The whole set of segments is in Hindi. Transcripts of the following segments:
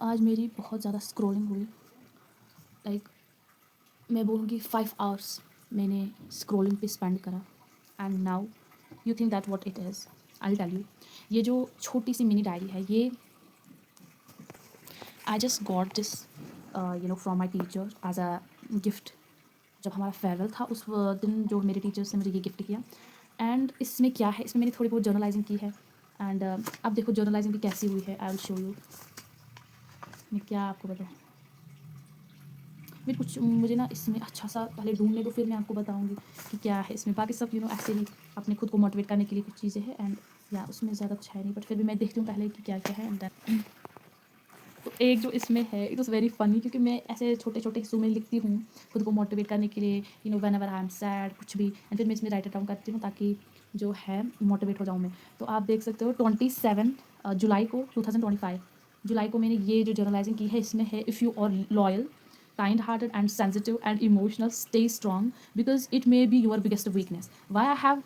आज मेरी बहुत ज़्यादा स्क्रॉलिंग हुई, लाइक मैं बोलूँगी 5 आवर्स मैंने स्क्रॉलिंग पे स्पेंड करा। And now you think that what it is, I will tell you. ये जो छोटी सी मिनी डायरी है, ये I just got this from my teacher as a gift. जब हमारा फेयरवेल था उस दिन जो मेरे टीचर्स ने मुझे ये गिफ्ट किया। एंड इसमें क्या है, इसमें मैंने थोड़ी बहुत जर्नलाइजिंग की है। एंड अब देखो जर्नलाइजिंग भी कैसी हुई है, आई विल शो यू। मैं क्या आपको बताऊँ, फिर कुछ मुझे ना इसमें अच्छा सा पहले ढूंढने दो, फिर मैं आपको बताऊंगी कि क्या है इसमें। बाकी सब ऐसे ही अपने खुद को मोटिवेट करने के लिए कुछ चीज़ें हैं। एंड या उसमें ज़्यादा कुछ है नहीं, बट फिर भी मैं देखती हूँ पहले कि क्या क्या है। एंड दैन तो एक जो इसमें है, इट वॉज़ वेरी फ़नी, क्योंकि मैं ऐसे छोटे छोटे हिस्सों में लिखती हूँ खुद को मोटिवेट करने के लिए, when ever I am sad, कुछ भी। एंड फिर मैं इसमें राइट डाउन करती हूँ ताकि जो है मोटिवेट हो जाऊँ मैं। तो आप देख सकते हो 27 जुलाई को 2025 जुलाई को मैंने ये जो जर्नलाइजिंग की है, इसमें है if you are loyal, kind hearted and sensitive and emotional, stay strong because it may be your biggest weakness. Why I have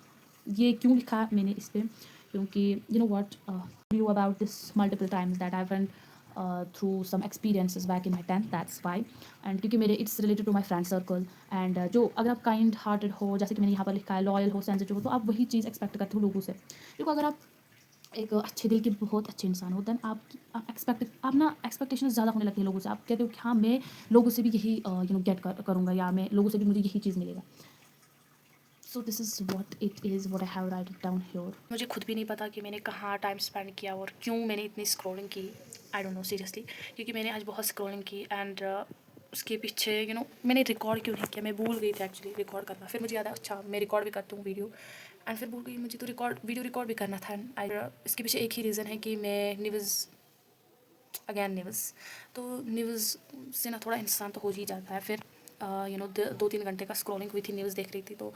ये क्यों लिखा मैंने इस पर, क्योंकि what you about this multiple times that I went through some experiences back in my 10th, that's why. And क्योंकि मेरे it's related to my friend circle. and जो अगर आप kind hearted हो, जैसे कि मैंने यहाँ पर लिखा है, लॉयल हो, सेंसिटिव हो, तो आप वही चीज़ एक्सपेक्ट करते हो लोगों से। क्योंकि अगर आप एक अच्छे दिल के बहुत अच्छे इंसान हो, देन आप एक्सपेक्टेशन ज़्यादा होने लगती है लोगों से। आप कहते हो कि हाँ, मैं लोगों से भी यही गेट करूँगा, या मैं लोगों से भी मुझे यही चीज़ मिलेगा। So this is what it is, what I have right it down here. मुझे खुद भी नहीं पता कि मैंने कहाँ टाइम स्पेंड किया और क्यों मैंने इतनी स्क्रॉलिंग की। आई डोंट नो सीरियसली, क्योंकि मैंने आज बहुत स्क्रॉलिंग की। एंड उसके पीछे मैंने रिकॉर्ड क्यों नहीं किया, मैं भूल गई थी एक्चुअली रिकॉर्ड करना। फिर मुझे याद है, अच्छा मैं रिकॉर्ड भी करती हूँ वीडियो। एंड फिर भूल गई मुझे तो वीडियो रिकॉर्ड भी करना था। आई इसके पीछे एक ही रीज़न है कि मैं न्यूज़ तो न्यूज़ से ना थोड़ा इंसान तो हो ही जाता है। फिर 2-3 घंटे का स्क्रॉलिंग हुई थी, न्यूज़ देख रही थी। तो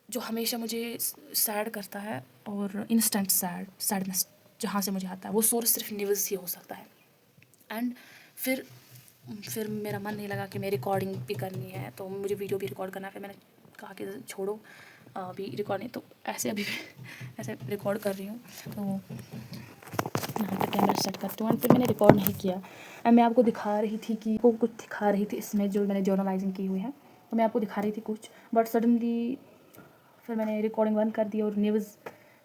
जो हमेशा मुझे सैड करता है और इंस्टेंट सैडनेस जहाँ से मुझे आता है, वो सोर्स सिर्फ न्यूज़ ही हो सकता है। एंड फिर मेरा मन नहीं लगा कि मैं रिकॉर्डिंग भी करनी है, तो मुझे वीडियो भी रिकॉर्ड करना है। फिर मैंने कहा कि छोड़ो अभी रिकॉर्ड नहीं, तो ऐसे अभी ऐसे रिकॉर्ड कर रही हूँ। तो यहाँ पे कैमरा सेट करती हूँ। एंड फिर मैंने रिकॉर्ड नहीं किया। एंड मैं आपको दिखा रही थी कि वो कुछ दिखा रही थी इसमें, जो मैंने जर्नलाइजिंग की हुई है, तो मैं आपको दिखा रही थी कुछ। बट सडनली फिर मैंने रिकॉर्डिंग बंद कर दी और न्यूज़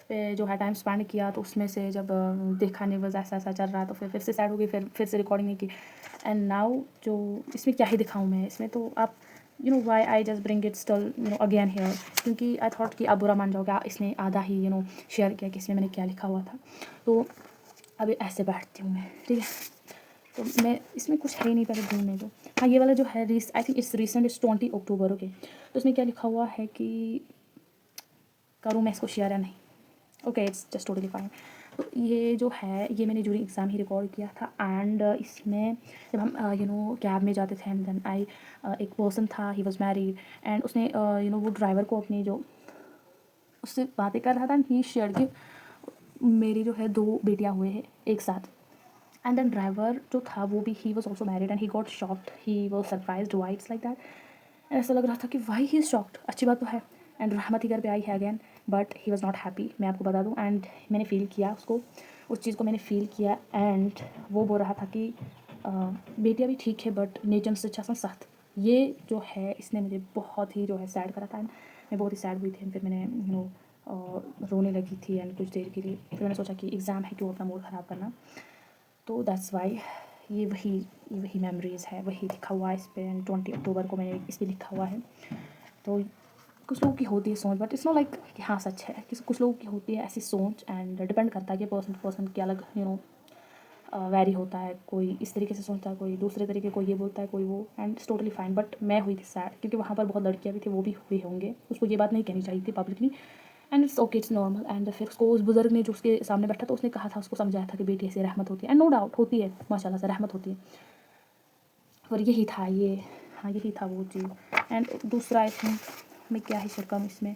पे जो है टाइम स्पेंड किया। तो उसमें से जब देखा न्यूज़ ऐसा ऐसा चल रहा, तो फिर से सैड हो गई, फिर से रिकॉर्डिंग नहीं की। एंड नाउ जो इसमें क्या ही दिखाऊँ मैं, इसमें तो आप why I just bring it still again here, क्योंकि आई थॉट कि आप बुरा मान जाओगे, इसने आधा ही शेयर किया कि इसमें मैंने क्या लिखा हुआ था। तो अभी ऐसे बैठती हूँ मैं, ठीक है। तो मैं इसमें कुछ है ही नहीं, पहले ढूंढने दो। हाँ, ये वाला जो है I think it's recent, it's 20 October, okay. तो इसमें क्या लिखा हुआ है कि करूँ मैं इसको शेयर या नहीं। Okay, it's just totally fine. तो ये जो है, ये मैंने ड्यूरिंग एग्ज़ाम ही रिकॉर्ड किया था। एंड इसमें जब हम कैब में जाते थे, एंड देन एक पर्सन था, ही वॉज मैरिड। एंड उसने वो ड्राइवर को अपनी जो उससे बातें कर रहा था, एंड ही शेयर कि मेरी जो है 2 बेटियाँ हुए हैं एक साथ। एंड देन ड्राइवर जो था वो भी, he was also married, and he got shocked, he was surprised, why it's like that. ऐसा लग रहा था कि वाई ही इज़ शॉक्ड, अच्छी बात तो है। एंड रहमत ही घर पे आई है again, but he was not happy, मैं आपको बता दूँ। एंड मैंने फ़ील किया उसको, उस चीज़ को मैंने फ़ील किया। एंड वो बोल रहा था कि बेटियाँ भी ठीक है, बट नेचर से अच्छा साथ। ये जो है, इसने मुझे बहुत ही जो है सैड करा था। एंड मैं बहुत ही सैड हुई थी। फिर मैंने रोने लगी थी एंड कुछ देर के लिए। फिर मैंने सोचा कि एग्ज़ाम है, क्यों अपना मूड ख़राब करना। तो दैट्स वाई ये वही मेमोरीज़ है, वही लिखा हुआ है इस पर। एंड 20 अक्टूबर को मैंने इस पर लिखा हुआ है। तो कुछ लोगों की होती है सोच, बट इट्स नॉट लाइक कि हाँ सच है, कुछ लोगों की होती है ऐसी सोच। एंड डिपेंड करता है कि पर्सन टू पर्सन के अलग वैरी होता है। कोई इस तरीके से सोचता है, कोई दूसरे तरीके, कोई ये बोलता है, कोई वो। And it's totally fine. But मैं हुई थी सैड, क्योंकि वहाँ पर बहुत लड़कियाँ भी थी, वो भी हुए होंगे। उसको ये बात नहीं कहनी चाहिए थी publicly. And it's okay, it's normal. And फिर उसको उस बुज़ुर्ग ने जो उसके सामने बैठा था, उसने कहा था, उसको समझाया था कि बेटी ऐसे रहमत होती है। एंड नो डाउट होती है, माशाल्लाह से रहमत होती है। और यही था ये, हाँ यही था वो चीज़। एंड दूसरा आई थिंक मैं क्या ही शेयर करूँ इसमें,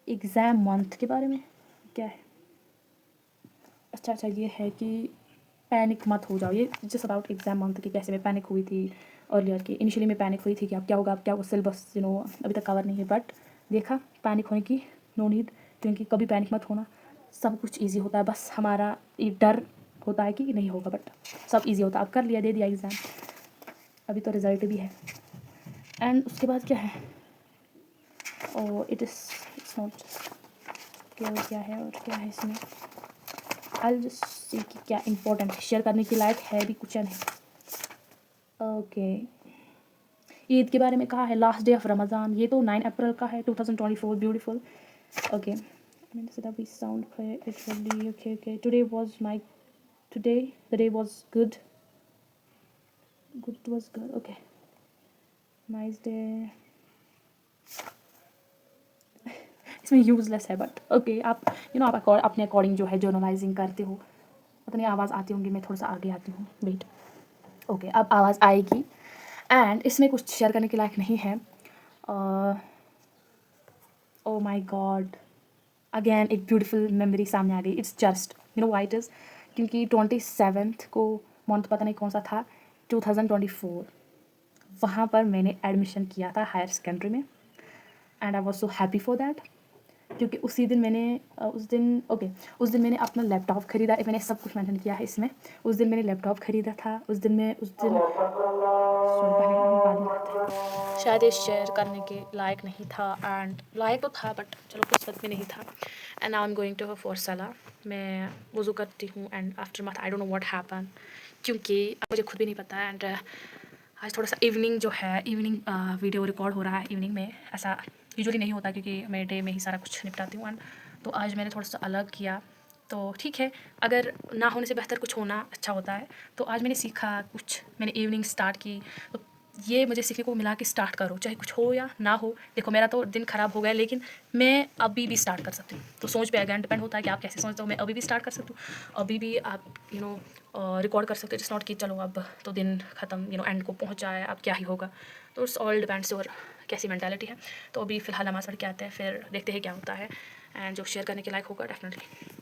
एग्ज़ाम मंथ के बारे में क्या है। अच्छा, ये है कि पैनिक मत हो जाओ। ये जस्ट अबाउट एग्ज़ाम मंथ की कैसे मैं पैनिक हुई थी अर्लियर की। इनिशियली मैं पैनिक हुई थी कि अब क्या होगा, सिलेबस अभी तक कवर नहीं है, बट देखा पैनिक होने की नो नीड, क्योंकि कभी पैनिक मत होना, सब कुछ ईजी होता है। बस हमारा ये डर होता है कि नहीं होगा, बट सब ईजी होता है। अब कर लिया, दे दिया एग्ज़ाम, अभी तो रिज़ल्ट भी है। एंड उसके बाद क्या है, इट्स नॉट क्या है और क्या है इसमें, आई जस्ट सी कि क्या इंपॉर्टेंट शेयर करने के लायक है भी कुछ या नहीं। ओके, ईद के बारे में कहा है, लास्ट डे ऑफ रमज़ान, ये तो 9 अप्रैल का है 2024, beautiful. Okay, we sound play it really okay. Today the day was good. It was good. Okay, nice day. इसमें यूजलेस है, बट ओके, आप आप अपने अकॉर्डिंग जो है जर्नलाइजिंग करते हो। पता नहीं आवाज़ आती होंगी, मैं थोड़ा सा आगे आती हूँ, वेट। ओके, अब आवाज़ आएगी। एंड इसमें कुछ शेयर करने के लायक नहीं है। ओ माई गॉड, अगेन एक ब्यूटीफुल मेमोरी सामने आ गई। It's just why it is, क्योंकि 27 को मंथ पता नहीं कौन सा था, 2024, वहाँ पर मैंने एडमिशन किया था हायर सेकेंडरी में। And I was so happy for that, क्योंकि उसी दिन मैंने उस दिन मैंने अपना लैपटॉप ख़रीदा। मैंने सब कुछ मेंशन किया है इसमें। उस दिन मैंने लैपटॉप ख़रीदा था। उस दिन शायद ये शेयर करने के लायक नहीं था, एंड लायक तो था बट चलो कुछ वक्त में नहीं था। And now I am going to for सला। मैं वज़ू करती हूँ एंड आफ्टर मथ I don't know what happen, क्योंकि मुझे खुद भी नहीं पता है। एंड आज थोड़ा सा इवनिंग वीडियो रिकॉर्ड हो रहा है इवनिंग में। ऐसा यूजुअली नहीं होता, क्योंकि मैं डे में ही सारा कुछ निपटाती हूँ। एंड तो आज मैंने थोड़ा सा अलग किया, तो ठीक है, अगर ना होने से बेहतर कुछ होना अच्छा होता है। तो आज मैंने सीखा कुछ, मैंने इवनिंग स्टार्ट की, तो ये मुझे सीखने को मिला कि स्टार्ट करो, चाहे कुछ हो या ना हो। देखो मेरा तो दिन ख़राब हो गया, लेकिन मैं अभी भी स्टार्ट कर सकती हूँ। तो सोच पे अगेन डिपेंड होता है कि आप कैसे सोचते हो। मैं अभी भी स्टार्ट कर सकती हूँ, अभी भी आप रिकॉर्ड कर सकते हो। इट्स नॉट कि चलो अब तो दिन ख़त्म, एंड को पहुँच जाए, अब क्या ही होगा। तो इट्स ऑल डिपेंड्स और कैसी मैंटेलिटी है। तो अभी फ़िलहाल नमाज़ पढ़ के आते हैं, फिर देखते हैं क्या होता है। एंड जो शेयर करने के लायक होगा डेफिनेटली